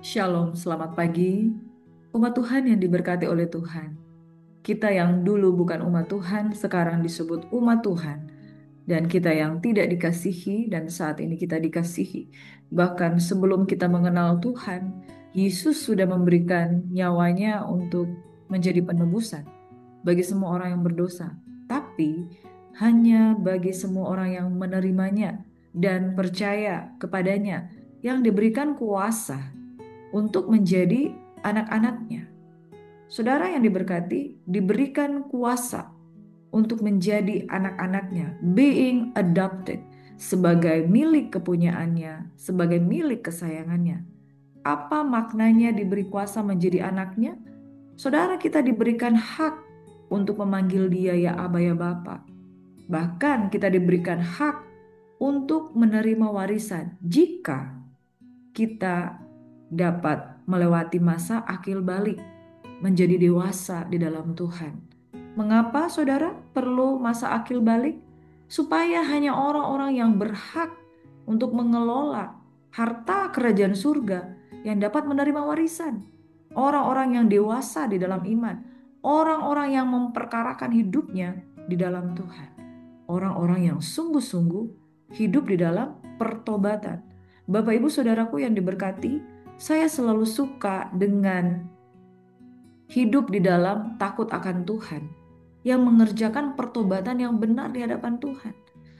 Shalom, selamat pagi. Umat Tuhan yang diberkati oleh Tuhan. Kita yang dulu bukan umat Tuhan, sekarang disebut umat Tuhan. Dan kita yang tidak dikasihi dan saat ini kita dikasihi. Bahkan sebelum kita mengenal Tuhan, Yesus sudah memberikan nyawanya untuk menjadi penebusan bagi semua orang yang berdosa. Tapi hanya bagi semua orang yang menerimanya dan percaya kepadanya yang diberikan kuasa untuk menjadi anak-anaknya. Saudara yang diberkati diberikan kuasa untuk menjadi anak-anaknya, being adopted, sebagai milik kepunyaannya, sebagai milik kesayangannya. Apa maknanya diberi kuasa menjadi anaknya? Saudara, kita diberikan hak untuk memanggil dia ya Aba ya Bapa. Bahkan kita diberikan hak untuk menerima warisan jika kita dapat melewati masa akil balik, menjadi dewasa di dalam Tuhan. Mengapa saudara perlu masa akil balik? Supaya hanya orang-orang yang berhak untuk mengelola harta kerajaan surga yang dapat menerima warisan. Orang-orang yang dewasa di dalam iman, orang-orang yang memperkarakan hidupnya di dalam Tuhan. Orang-orang yang sungguh-sungguh hidup di dalam pertobatan. Bapak Ibu Saudaraku yang diberkati, saya selalu suka dengan hidup di dalam takut akan Tuhan, yang mengerjakan pertobatan yang benar di hadapan Tuhan.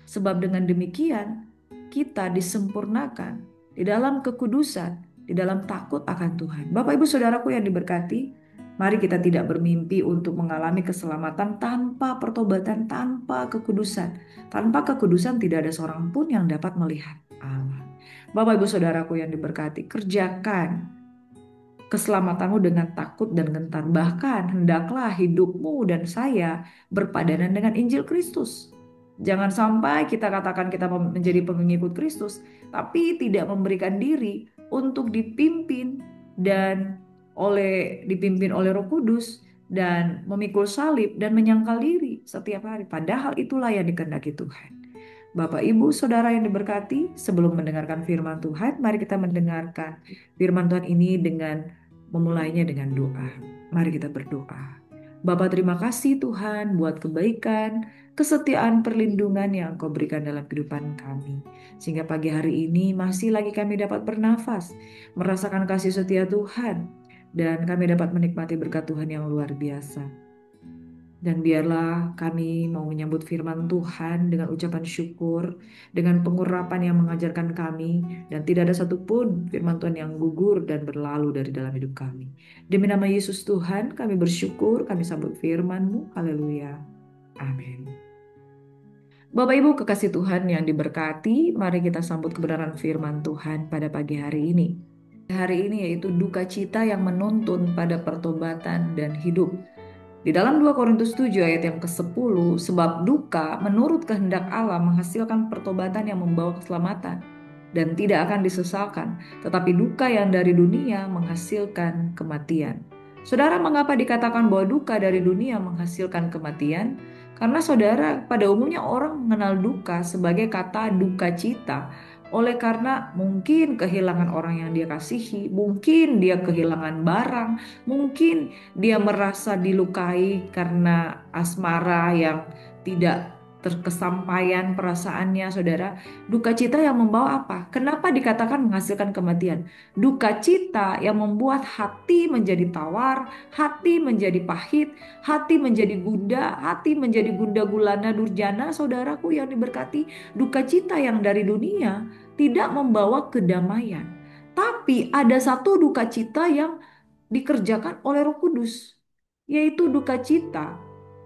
Sebab dengan demikian, kita disempurnakan di dalam kekudusan, di dalam takut akan Tuhan. Bapak Ibu Saudaraku yang diberkati, mari kita tidak bermimpi untuk mengalami keselamatan tanpa pertobatan, tanpa kekudusan. Tanpa kekudusan tidak ada seorang pun yang dapat melihat Allah. Bapak Ibu Saudaraku yang diberkati, kerjakan keselamatanmu dengan takut dan gentar. Bahkan hendaklah hidupmu dan saya berpadanan dengan Injil Kristus. Jangan sampai kita katakan kita menjadi pengikut Kristus, tapi tidak memberikan diri untuk dipimpin oleh Roh Kudus dan memikul salib dan menyangkal diri setiap hari. Padahal itulah yang dikehendaki Tuhan. Bapak, Ibu, Saudara yang diberkati, sebelum mendengarkan firman Tuhan, mari kita mendengarkan firman Tuhan ini dengan memulainya dengan doa. Mari kita berdoa. Bapa, terima kasih Tuhan buat kebaikan, kesetiaan, perlindungan yang Engkau berikan dalam kehidupan kami. Sehingga pagi hari ini masih lagi kami dapat bernafas, merasakan kasih setia Tuhan, dan kami dapat menikmati berkat Tuhan yang luar biasa. Dan biarlah kami mau menyambut firman Tuhan dengan ucapan syukur, dengan pengurapan yang mengajarkan kami, dan tidak ada satupun firman Tuhan yang gugur dan berlalu dari dalam hidup kami. Demi nama Yesus Tuhan, kami bersyukur, kami sambut firman-Mu. Haleluya. Amin. Bapak Ibu kekasih Tuhan yang diberkati, mari kita sambut kebenaran firman Tuhan pada pagi hari ini. Hari ini yaitu duka cita yang menuntun pada pertobatan dan hidup. Di dalam 2 Korintus 7 ayat yang ke-10, sebab duka menurut kehendak Allah menghasilkan pertobatan yang membawa keselamatan dan tidak akan disesalkan, tetapi duka yang dari dunia menghasilkan kematian. Saudara, mengapa dikatakan bahwa duka dari dunia menghasilkan kematian? Karena saudara, pada umumnya orang mengenal duka sebagai kata duka cita. Oleh karena mungkin kehilangan orang yang dia kasihi, mungkin dia kehilangan barang, mungkin dia merasa dilukai karena asmara yang tidak terkesampaian perasaannya, saudara. Duka cita yang membawa apa? Kenapa dikatakan menghasilkan kematian? Duka cita yang membuat hati menjadi tawar, hati menjadi pahit, hati menjadi gunda gulana durjana, saudaraku yang diberkati. Duka cita yang dari dunia tidak membawa kedamaian. Tapi ada satu duka cita yang dikerjakan oleh Roh Kudus, yaitu duka cita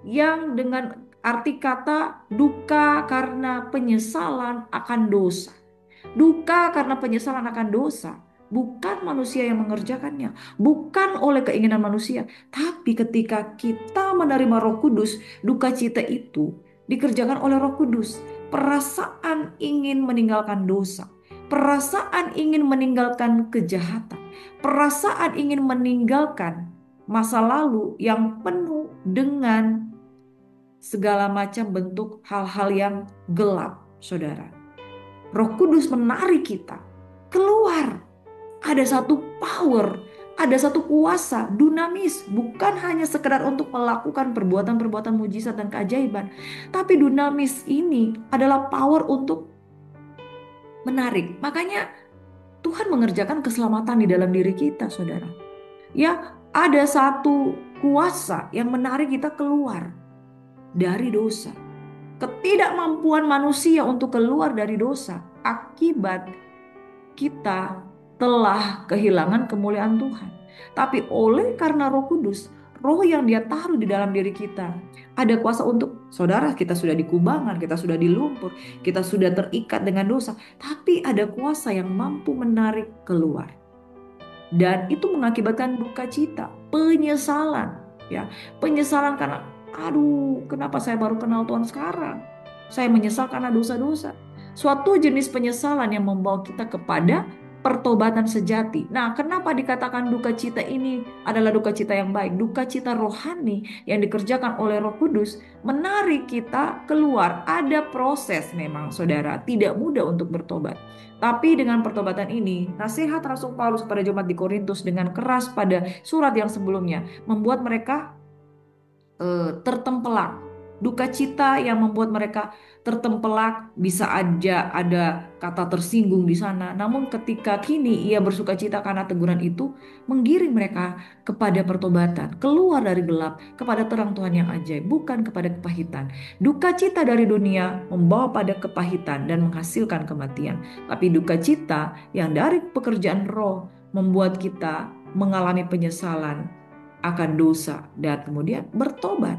yang dengan arti kata duka karena penyesalan akan dosa. Duka karena penyesalan akan dosa. Bukan manusia yang mengerjakannya, bukan oleh keinginan manusia, tapi ketika kita menerima Roh Kudus, duka cita itu dikerjakan oleh Roh Kudus. Perasaan ingin meninggalkan dosa, perasaan ingin meninggalkan kejahatan, perasaan ingin meninggalkan masa lalu yang penuh dengan segala macam bentuk hal-hal yang gelap, saudara. Roh Kudus menarik kita keluar. ada satu power, ada satu kuasa, dunamis, bukan hanya sekedar untuk melakukan perbuatan-perbuatan mujizat dan keajaiban, tapi dunamis ini adalah power untuk menarik. Makanya Tuhan mengerjakan keselamatan di dalam diri kita, saudara. Ya, ada satu kuasa yang menarik kita keluar dari dosa. Ketidakmampuan manusia untuk keluar dari dosa akibat kita telah kehilangan kemuliaan Tuhan. Tapi oleh karena Roh Kudus, Roh yang Dia taruh di dalam diri kita, ada kuasa untuk saudara, kita sudah dikubangan, kita sudah di lumpur, kita sudah terikat dengan dosa, tapi ada kuasa yang mampu menarik keluar. Dan itu mengakibatkan duka cita, penyesalan, ya, penyesalan karena aduh, kenapa saya baru kenal Tuhan sekarang? Saya menyesal karena dosa-dosa. Suatu jenis penyesalan yang membawa kita kepada pertobatan sejati. Nah, kenapa dikatakan duka cita ini adalah duka cita yang baik? Duka cita rohani yang dikerjakan oleh Roh Kudus menarik kita keluar. Ada proses memang, saudara, tidak mudah untuk bertobat. Tapi dengan pertobatan ini, nasihat Rasul Paulus pada jemaat di Korintus dengan keras pada surat yang sebelumnya membuat mereka tertempelak. Duka cita yang membuat mereka tertempelak, bisa aja ada kata tersinggung di sana. Namun ketika kini ia bersuka cita karena teguran itu, menggiring mereka kepada pertobatan, keluar dari gelap kepada terang Tuhan yang ajaib, bukan kepada kepahitan. Duka cita dari dunia membawa pada kepahitan dan menghasilkan kematian. Tapi duka cita yang dari pekerjaan roh membuat kita mengalami penyesalan akan dosa dan kemudian bertobat.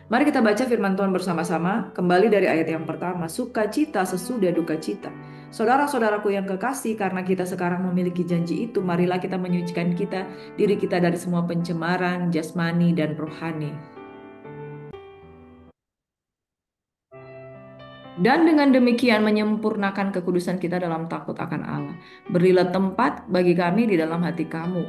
Mari kita baca firman Tuhan bersama-sama kembali dari ayat yang pertama. Sukacita sesudah duka cita. Saudara-saudaraku yang kekasih, karena kita sekarang memiliki janji itu, marilah kita menyucikan diri kita dari semua pencemaran jasmani dan rohani. Dan dengan demikian menyempurnakan kekudusan kita dalam takut akan Allah. Berilah tempat bagi kami di dalam hati kamu.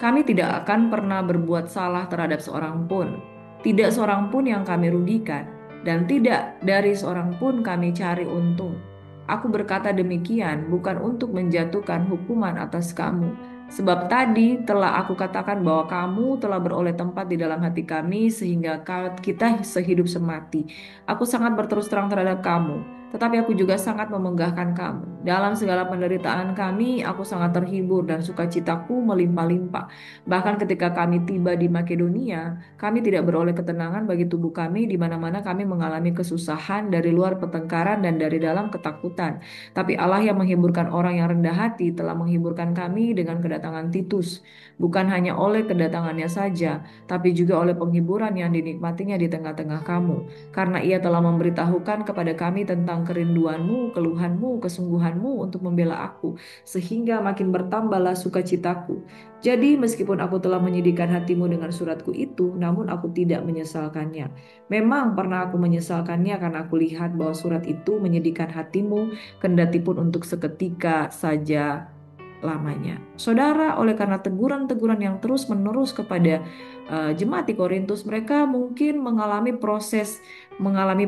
Kami tidak akan pernah berbuat salah terhadap seorang pun. Tidak seorang pun yang kami rugikan. Dan tidak dari seorang pun kami cari untung. Aku berkata demikian bukan untuk menjatuhkan hukuman atas kamu. Sebab tadi telah aku katakan bahwa kamu telah beroleh tempat di dalam hati kami sehingga kita sehidup semati. Aku sangat berterus terang terhadap kamu, tetapi aku juga sangat memenggahkan kamu. Dalam segala penderitaan kami, aku sangat terhibur dan sukacitaku melimpah-limpah. Bahkan ketika kami tiba di Makedonia, kami tidak beroleh ketenangan bagi tubuh kami, di mana-mana kami mengalami kesusahan dari luar pertengkaran dan dari dalam ketakutan. Tapi Allah yang menghiburkan orang yang rendah hati telah menghiburkan kami dengan kedatangan Titus. Bukan hanya oleh kedatangannya saja, tapi juga oleh penghiburan yang dinikmatinya di tengah-tengah kamu. Karena ia telah memberitahukan kepada kami tentang kerinduanmu, keluhanmu, kesungguhanmu untuk membela aku, sehingga makin bertambahlah sukacitaku. Jadi meskipun aku telah menyedihkan hatimu dengan suratku itu, namun aku tidak menyesalkannya. Memang pernah aku menyesalkannya karena aku lihat bahwa surat itu menyedihkan hatimu, kendati pun untuk seketika saja lamanya. Saudara, oleh karena teguran-teguran yang terus-menerus kepada jemaat di Korintus, mereka mungkin mengalami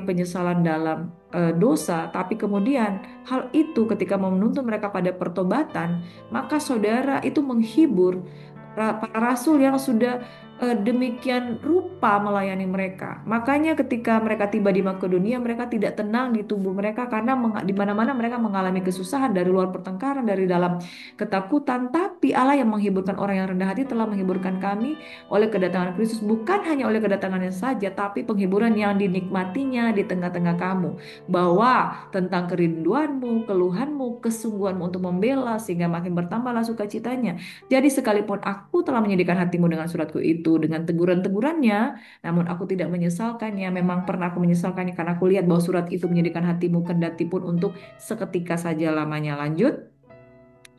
penyesalan dalam dosa, tapi kemudian hal itu ketika menuntun mereka pada pertobatan, maka saudara itu menghibur para rasul yang sudah demikian rupa melayani mereka. Makanya ketika mereka tiba di Makedonia, mereka tidak tenang di tubuh mereka karena di mana-mana mereka mengalami kesusahan dari luar pertengkaran, dari dalam ketakutan. Tapi Allah yang menghiburkan orang yang rendah hati telah menghiburkan kami oleh kedatangan Kristus, bukan hanya oleh kedatangannya saja, tapi penghiburan yang dinikmatinya di tengah-tengah kamu, bahwa tentang kerinduanmu, keluhanmu, kesungguhanmu untuk membela, sehingga makin bertambahlah sukacitanya. Jadi sekalipun aku telah menyedihkan hatimu dengan suratku itu, dengan teguran-tegurannya, namun aku tidak menyesalkannya. Memang pernah aku menyesalkannya karena aku lihat bahwa surat itu menyedihkan hatimu, kendati pun untuk seketika saja lamanya. Lanjut.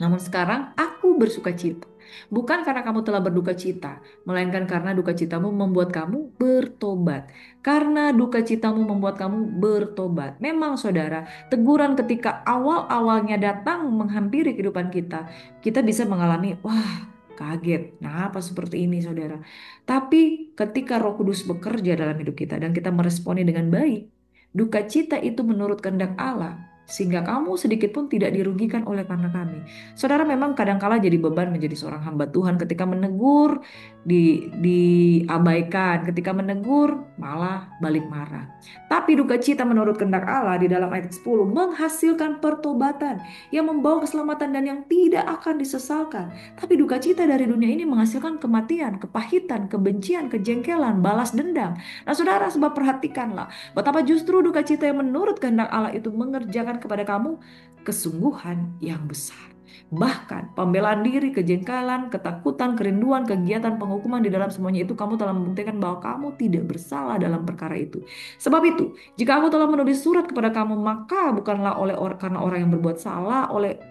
Namun sekarang aku bersuka cita. Bukan karena kamu telah berduka cita, melainkan karena duka citamu membuat kamu bertobat. Karena duka citamu membuat kamu bertobat. Memang saudara, teguran ketika awal-awalnya datang menghampiri kehidupan kita, kita bisa mengalami, wah, kaget. Nah, apa seperti ini saudara? Tapi ketika Roh Kudus bekerja dalam hidup kita dan kita meresponi dengan baik, duka cita itu menurut kehendak Allah, sehingga kamu sedikit pun tidak dirugikan oleh karena kami. Saudara, memang kadangkala jadi beban menjadi seorang hamba Tuhan ketika menegur diabaikan, ketika menegur malah balik marah. Tapi duka cita menurut kehendak Allah di dalam ayat 10 menghasilkan pertobatan yang membawa keselamatan dan yang tidak akan disesalkan. Tapi duka cita dari dunia ini menghasilkan kematian, kepahitan, kebencian, kejengkelan, balas dendam. Nah, saudara, sebab perhatikanlah betapa justru duka cita yang menurut kehendak Allah itu mengerjakan kepada kamu kesungguhan yang besar. Bahkan pembelaan diri, kejengkelan, ketakutan, kerinduan, kegiatan penghukuman di dalam semuanya itu kamu telah membuktikan bahwa kamu tidak bersalah dalam perkara itu. Sebab itu, jika aku telah menulis surat kepada kamu, maka bukanlah karena orang yang berbuat salah,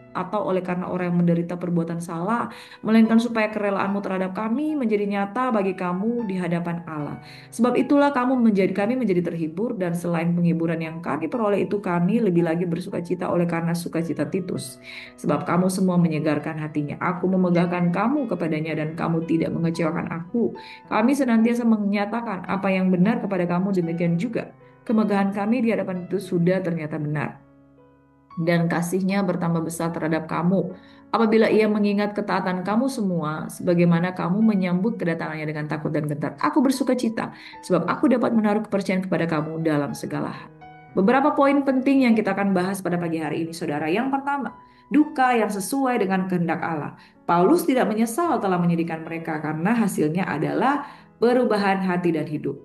atau oleh karena orang yang menderita perbuatan salah, melainkan supaya kerelaanmu terhadap kami menjadi nyata bagi kamu di hadapan Allah. Sebab itulah kami menjadi terhibur, dan selain penghiburan yang kami peroleh itu, kami lebih lagi bersukacita oleh karena sukacita Titus. Sebab kamu semua menyegarkan hatinya. Aku memegahkan kamu kepadanya dan kamu tidak mengecewakan aku. Kami senantiasa menyatakan apa yang benar kepada kamu, demikian juga kemegahan kami di hadapan Titus sudah ternyata benar. Dan kasihnya bertambah besar terhadap kamu apabila ia mengingat ketaatan kamu semua, sebagaimana kamu menyambut kedatangannya dengan takut dan gentar. Aku bersuka cita sebab aku dapat menaruh kepercayaan kepada kamu dalam segala hal. Beberapa poin penting yang kita akan bahas pada pagi hari ini, saudara. Yang pertama, duka yang sesuai dengan kehendak Allah. Paulus tidak menyesal telah menyedihkan mereka karena hasilnya adalah perubahan hati dan hidup.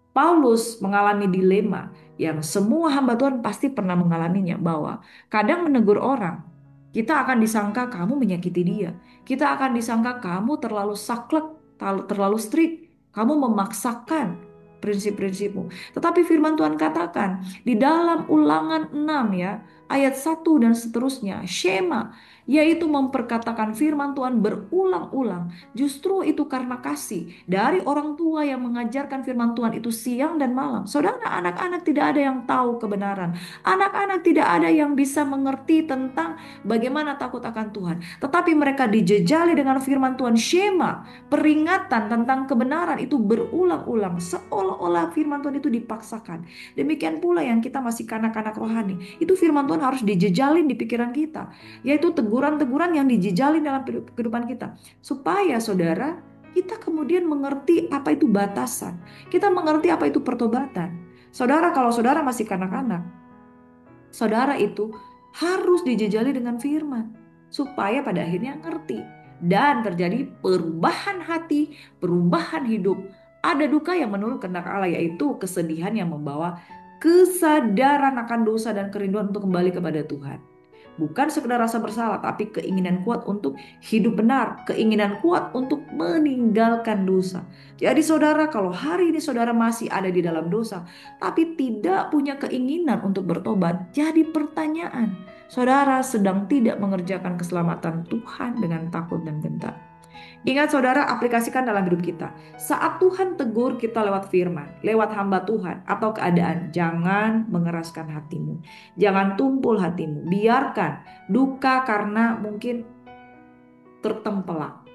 Paulus mengalami dilema yang semua hamba Tuhan pasti pernah mengalaminya, bahwa kadang menegur orang, kita akan disangka kamu menyakiti dia. Kita akan disangka kamu terlalu saklek, terlalu strict, kamu memaksakan prinsip-prinsipmu. Tetapi firman Tuhan katakan di dalam Ulangan 6 ya, ayat 1 dan seterusnya, Shema, yaitu memperkatakan firman Tuhan berulang-ulang. Justru itu karena kasih dari orang tua yang mengajarkan firman Tuhan itu siang dan malam. Saudara, anak-anak tidak ada yang tahu kebenaran. Anak-anak tidak ada yang bisa mengerti tentang bagaimana takut akan Tuhan. Tetapi mereka dijejali dengan firman Tuhan. Shema, peringatan tentang kebenaran itu berulang-ulang. Seolah-olah firman Tuhan itu dipaksakan. Demikian pula yang kita masih kanak-kanak rohani. Itu firman Tuhan harus dijejalin di pikiran kita. Yaitu teguran-teguran yang dijejalin dalam kehidupan kita. Supaya saudara, kita kemudian mengerti apa itu batasan. Kita mengerti apa itu pertobatan. Saudara, kalau saudara masih kanak-kanak, saudara itu harus dijejali dengan firman. Supaya pada akhirnya ngerti. Dan terjadi perubahan hati, perubahan hidup. Ada duka yang menurut kehendak Allah, yaitu kesedihan yang membawa kesadaran akan dosa dan kerinduan untuk kembali kepada Tuhan. Bukan sekedar rasa bersalah, tapi keinginan kuat untuk hidup benar, keinginan kuat untuk meninggalkan dosa. Jadi saudara, kalau hari ini saudara masih ada di dalam dosa, tapi tidak punya keinginan untuk bertobat, jadi pertanyaan, saudara sedang tidak mengerjakan keselamatan Tuhan dengan takut dan gentar. Ingat saudara, aplikasikan dalam hidup kita. Saat Tuhan tegur kita lewat firman, lewat hamba Tuhan atau keadaan, jangan mengeraskan hatimu. Jangan tumpul hatimu. Biarkan duka karena mungkin tertempelak.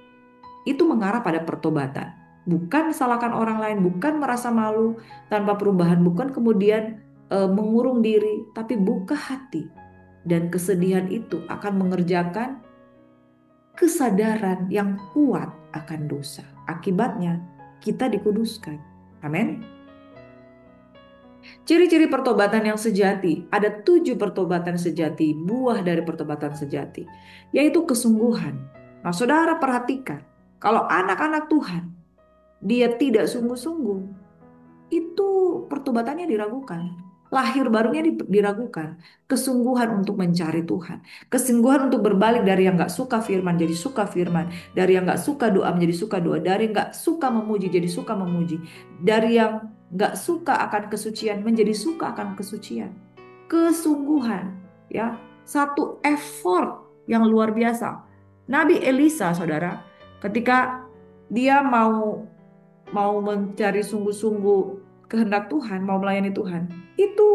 Itu mengarah pada pertobatan. Bukan salahkan orang lain, bukan merasa malu tanpa perubahan, bukan kemudian mengurung diri, tapi buka hati. Dan kesedihan itu akan mengerjakan kesadaran yang kuat akan dosa. Akibatnya kita dikuduskan. Amin. Ciri-ciri pertobatan yang sejati. Ada 7 pertobatan sejati, buah dari pertobatan sejati. Yaitu kesungguhan. Nah saudara perhatikan. Kalau anak-anak Tuhan, dia tidak sungguh-sungguh, itu pertobatannya diragukan. Lahir barunya diragukan. Kesungguhan untuk mencari Tuhan. Kesungguhan untuk berbalik dari yang gak suka firman jadi suka firman. Dari yang gak suka doa menjadi suka doa. Dari yang gak suka memuji jadi suka memuji. Dari yang gak suka akan kesucian menjadi suka akan kesucian. Kesungguhan, ya, satu effort yang luar biasa. Nabi Elisa, saudara, ketika dia mau mencari sungguh-sungguh kehendak Tuhan, mau melayani Tuhan, itu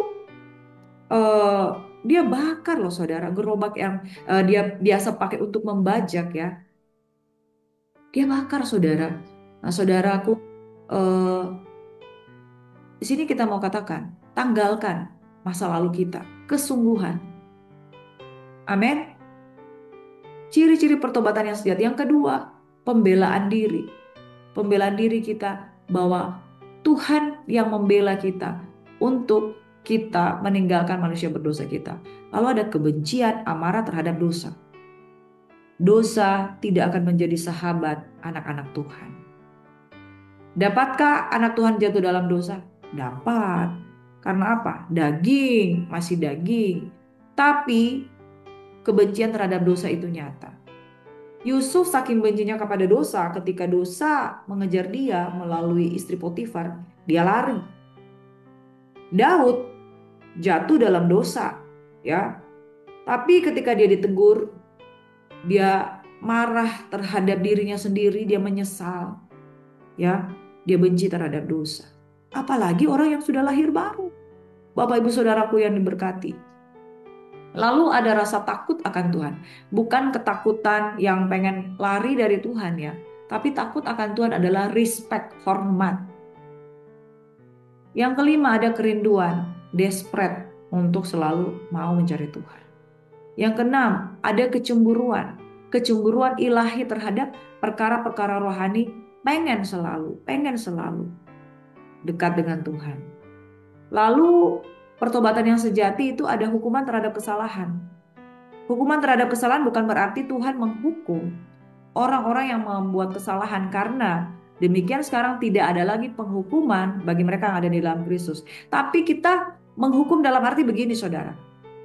eh, dia bakar loh saudara, gerobak yang dia biasa pakai untuk membajak ya, dia bakar saudara. Nah saudaraku, eh, di sini kita mau katakan, tanggalkan masa lalu kita, kesungguhan. Amin. Ciri-ciri pertobatan yang sejati. Yang kedua, pembelaan diri. Pembelaan diri kita bahwa Tuhan yang membela kita untuk kita meninggalkan manusia berdosa kita. Lalu ada kebencian, amarah terhadap dosa. Dosa tidak akan menjadi sahabat anak-anak Tuhan. Dapatkah anak Tuhan jatuh dalam dosa? Dapat. Karena apa? Daging, masih daging. Tapi kebencian terhadap dosa itu nyata. Yusuf saking bencinya kepada dosa, ketika dosa mengejar dia melalui istri Potifar, dia lari. Daud jatuh dalam dosa, ya. Tapi ketika dia ditegur, dia marah terhadap dirinya sendiri, dia menyesal, ya. Dia benci terhadap dosa. Apalagi orang yang sudah lahir baru. Bapak Ibu Saudaraku yang diberkati. Lalu ada rasa takut akan Tuhan. Bukan ketakutan yang pengen lari dari Tuhan ya. Tapi takut akan Tuhan adalah respect, hormat. Yang kelima ada kerinduan, desperate untuk selalu mau mencari Tuhan. Yang keenam ada kecemburuan. Kecemburuan ilahi terhadap perkara-perkara rohani, pengen selalu dekat dengan Tuhan. Lalu pertobatan yang sejati itu ada hukuman terhadap kesalahan. Hukuman terhadap kesalahan bukan berarti Tuhan menghukum orang-orang yang membuat kesalahan, karena demikian sekarang tidak ada lagi penghukuman bagi mereka yang ada di dalam Kristus. Tapi kita menghukum dalam arti begini saudara.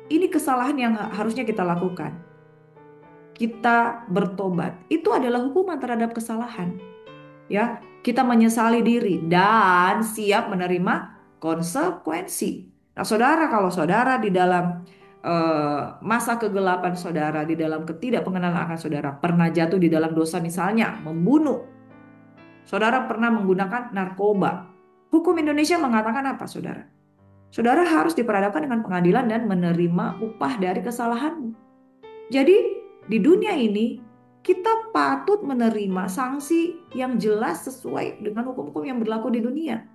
Ini kesalahan yang harusnya kita lakukan. Kita bertobat. Itu adalah hukuman terhadap kesalahan. Ya, kita menyesali diri dan siap menerima konsekuensi. Nah, saudara, kalau saudara di dalam masa kegelapan saudara, di dalam ketidakpengenalan akan saudara, pernah jatuh di dalam dosa, misalnya membunuh, saudara pernah menggunakan narkoba. Hukum Indonesia mengatakan apa, saudara? Saudara harus diperhadapkan dengan pengadilan dan menerima upah dari kesalahanmu. Jadi di dunia ini kita patut menerima sanksi yang jelas sesuai dengan hukum-hukum yang berlaku di dunia.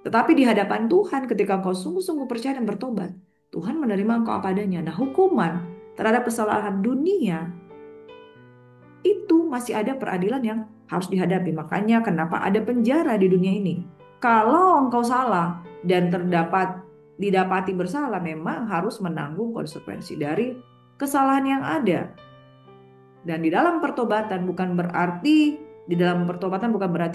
Tetapi di hadapan Tuhan ketika engkau sungguh-sungguh percaya dan bertobat, Tuhan menerima engkau apa adanya. Nah, hukuman terhadap kesalahan dunia itu masih ada peradilan yang harus dihadapi. Makanya kenapa ada penjara di dunia ini. Kalau engkau salah dan didapati bersalah, memang harus menanggung konsekuensi dari kesalahan yang ada. Dan di dalam pertobatan bukan berarti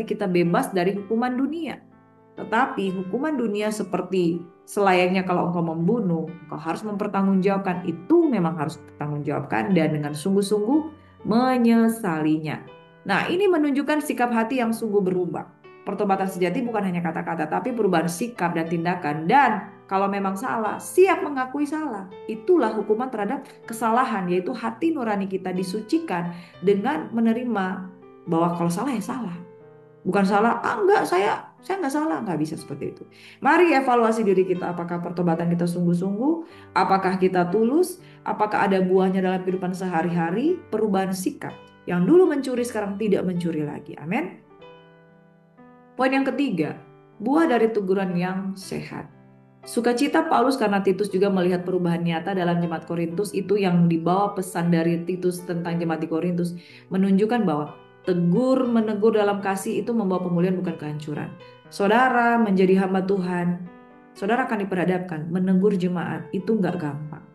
kita bebas dari hukuman dunia. Tetapi hukuman dunia seperti selayaknya kalau engkau membunuh, engkau harus mempertanggungjawabkan. Itu memang harus dipertanggungjawabkan dan dengan sungguh-sungguh menyesalinya. Nah, ini menunjukkan sikap hati yang sungguh berubah. Pertobatan sejati bukan hanya kata-kata, tapi perubahan sikap dan tindakan. Dan kalau memang salah, siap mengakui salah. Itulah hukuman terhadap kesalahan, yaitu hati nurani kita disucikan dengan menerima bahwa kalau salah ya salah. Bukan salah, enggak, saya enggak salah, enggak bisa seperti itu. Mari evaluasi diri kita, apakah pertobatan kita sungguh-sungguh, apakah kita tulus, apakah ada buahnya dalam kehidupan sehari-hari, perubahan sikap. Yang dulu mencuri sekarang tidak mencuri lagi. Amin. Poin yang ketiga, buah dari teguran yang sehat. Sukacita Paulus karena Titus juga melihat perubahan nyata dalam jemaat Korintus. Itu yang dibawa pesan dari Titus tentang jemaat di Korintus, menunjukkan bahwa menegur dalam kasih itu membawa pemulihan bukan kehancuran. Saudara menjadi hamba Tuhan, saudara akan diperhadapkan. Menegur jemaat itu nggak gampang.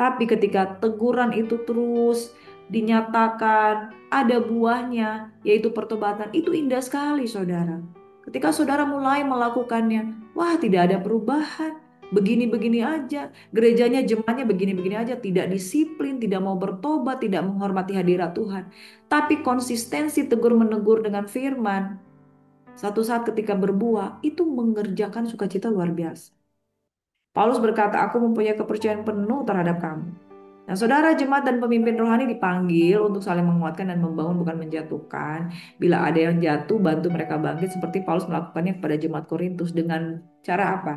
Tapi ketika teguran itu terus dinyatakan, ada buahnya, yaitu pertobatan, itu indah sekali saudara. Ketika saudara mulai melakukannya, wah tidak ada perubahan, begini-begini aja, gerejanya jemaatnya begini-begini aja, tidak disiplin, tidak mau bertobat, tidak menghormati hadirat Tuhan. Tapi konsistensi tegur menegur dengan firman, satu saat ketika berbuah, itu mengerjakan sukacita luar biasa. Paulus berkata, aku mempunyai kepercayaan penuh terhadap kamu. Nah, saudara jemaat dan pemimpin rohani dipanggil untuk saling menguatkan dan membangun, bukan menjatuhkan. Bila ada yang jatuh, bantu mereka bangkit seperti Paulus melakukannya kepada jemaat Korintus. Dengan cara apa?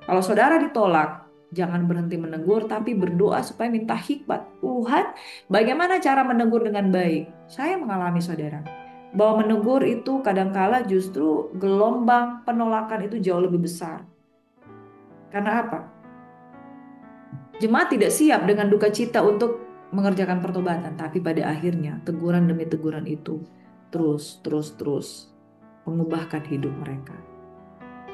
Kalau saudara ditolak, jangan berhenti menegur, tapi berdoa supaya minta hikmat. Tuhan, bagaimana cara menegur dengan baik? Saya mengalami saudara, bahwa menegur itu kadangkala justru gelombang penolakan itu jauh lebih besar. Karena apa? Jemaat tidak siap dengan duka cita untuk mengerjakan pertobatan, tapi pada akhirnya teguran demi teguran itu terus mengubahkan hidup mereka.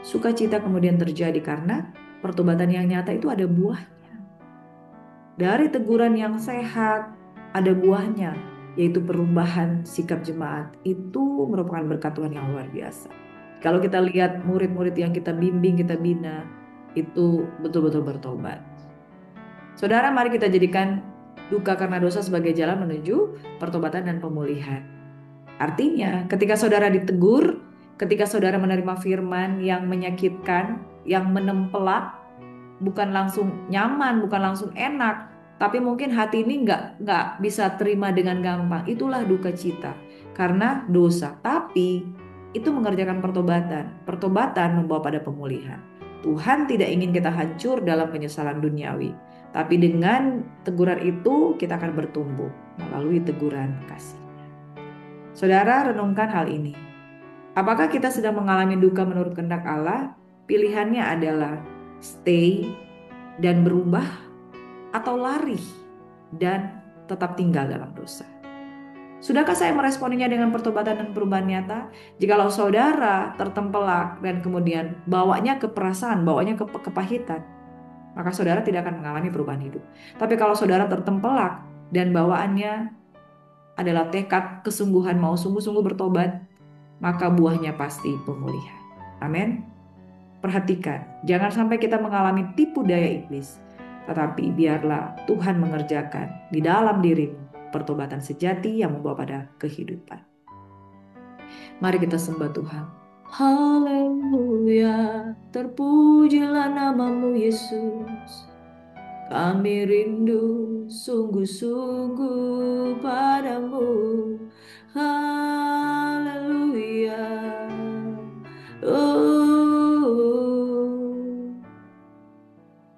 Sukacita kemudian terjadi karena pertobatan yang nyata itu ada buahnya. Dari teguran yang sehat ada buahnya, yaitu perubahan sikap jemaat. Itu merupakan berkat Tuhan yang luar biasa. Kalau kita lihat murid-murid yang kita bimbing, kita bina, itu betul-betul bertobat. Saudara, mari kita jadikan duka karena dosa sebagai jalan menuju pertobatan dan pemulihan. Artinya, ketika saudara ditegur, ketika saudara menerima firman yang menyakitkan, yang menempelak, bukan langsung nyaman, bukan langsung enak, tapi mungkin hati ini nggak bisa terima dengan gampang. Itulah duka cita karena dosa. Tapi itu mengerjakan pertobatan. Pertobatan membawa pada pemulihan. Tuhan tidak ingin kita hancur dalam penyesalan duniawi. Tapi dengan teguran itu kita akan bertumbuh melalui teguran kasih. Saudara, renungkan hal ini. Apakah kita sedang mengalami duka menurut kehendak Allah? Pilihannya adalah stay dan berubah, atau lari dan tetap tinggal dalam dosa. Sudahkah saya meresponinya dengan pertobatan dan perubahan nyata? Jikalau saudara tertempelak dan kemudian bawanya ke perasaan, bawanya ke kepahitan, maka saudara tidak akan mengalami perubahan hidup. Tapi kalau saudara tertempelak dan bawaannya adalah tekad kesungguhan mau sungguh-sungguh bertobat, maka buahnya pasti pemulihan. Amin. Perhatikan, jangan sampai kita mengalami tipu daya iblis. Tetapi biarlah Tuhan mengerjakan di dalam dirimu pertobatan sejati yang membawa pada kehidupan. Mari kita sembah Tuhan. Haleluya, terpujilah namamu Yesus. Kami rindu sungguh-sungguh padamu. Haleluya.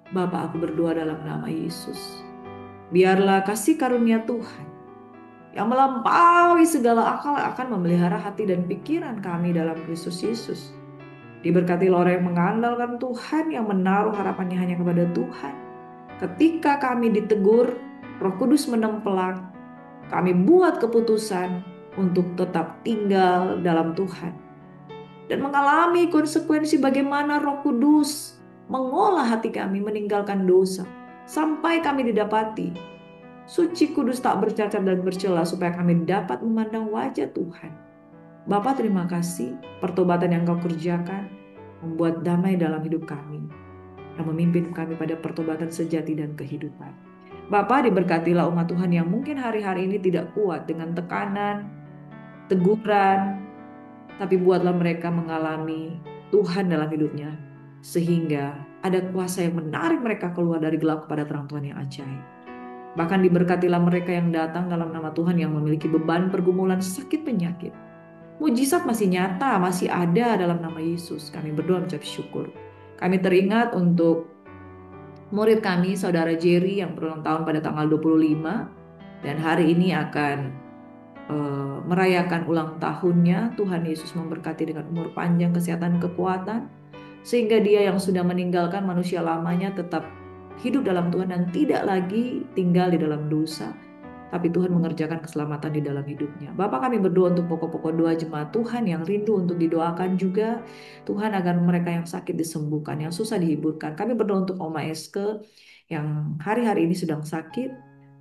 Bapa, aku berdoa dalam nama Yesus. Biarlah kasih karunia Tuhan yang melampaui segala akal akan memelihara hati dan pikiran kami dalam Kristus Yesus. Diberkatilah orang yang mengandalkan Tuhan, yang menaruh harapannya hanya kepada Tuhan. Ketika kami ditegur, Roh Kudus menempelak, kami buat keputusan untuk tetap tinggal dalam Tuhan dan mengalami konsekuensi bagaimana Roh Kudus mengolah hati kami meninggalkan dosa sampai kami didapati suci, kudus, tak bercacat dan bercela, supaya kami dapat memandang wajah Tuhan. Bapa, terima kasih pertobatan yang Kau kerjakan membuat damai dalam hidup kami, yang memimpin kami pada pertobatan sejati dan kehidupan. Bapa, diberkatilah umat Tuhan yang mungkin hari-hari ini tidak kuat dengan tekanan, teguran, tapi buatlah mereka mengalami Tuhan dalam hidupnya, sehingga ada kuasa yang menarik mereka keluar dari gelap kepada terang Tuhan yang ajaib. Bahkan diberkatilah mereka yang datang dalam nama Tuhan yang memiliki beban pergumulan sakit penyakit. Mujizat masih nyata, masih ada dalam nama Yesus. Kami berdoa mengucap syukur. Kami teringat untuk murid kami, Saudara Jerry yang berulang tahun pada tanggal 25. Dan hari ini akan merayakan ulang tahunnya. Tuhan Yesus memberkati dengan umur panjang, kesehatan, kekuatan. Sehingga dia yang sudah meninggalkan manusia lamanya tetap hidup dalam Tuhan dan tidak lagi tinggal di dalam dosa, tapi Tuhan mengerjakan keselamatan di dalam hidupnya. Bapak, kami berdoa untuk pokok-pokok doa jemaat Tuhan yang rindu untuk didoakan juga. Tuhan, agar mereka yang sakit disembuhkan, yang susah dihiburkan. Kami berdoa untuk Oma Eske yang hari-hari ini sedang sakit.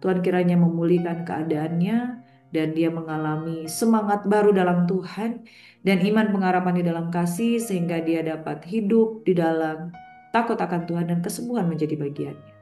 Tuhan kiranya memulihkan keadaannya dan dia mengalami semangat baru dalam Tuhan dan iman pengharapan di dalam kasih, sehingga dia dapat hidup di dalam takut akan Tuhan dan kesembuhan menjadi bagiannya.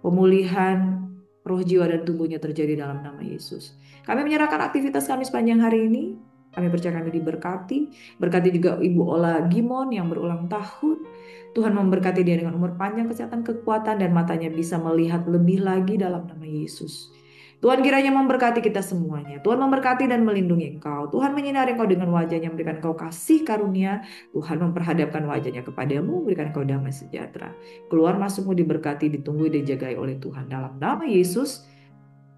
Pemulihan roh, jiwa, dan tubuhnya terjadi dalam nama Yesus. Kami menyerahkan aktivitas kami sepanjang hari ini. Kami percaya kami diberkati. Berkati juga Ibu Ola Gimon yang berulang tahun. Tuhan memberkati dia dengan umur panjang, kesehatan, kekuatan, dan matanya bisa melihat lebih lagi dalam nama Yesus. Tuhan kiranya memberkati kita semuanya. Tuhan memberkati dan melindungi engkau. Tuhan menyinari engkau dengan wajahnya, memberikan engkau kasih karunia. Tuhan memperhadapkan wajahnya kepadamu, memberikan engkau damai sejahtera. Keluar masukmu diberkati, ditunggu, dijagai oleh Tuhan. Dalam nama Yesus,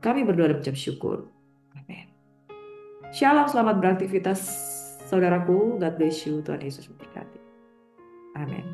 kami berdoa dan mengucap syukur. Amin. Shalom, selamat beraktivitas saudaraku. God bless you. Tuhan Yesus memberkati. Amin.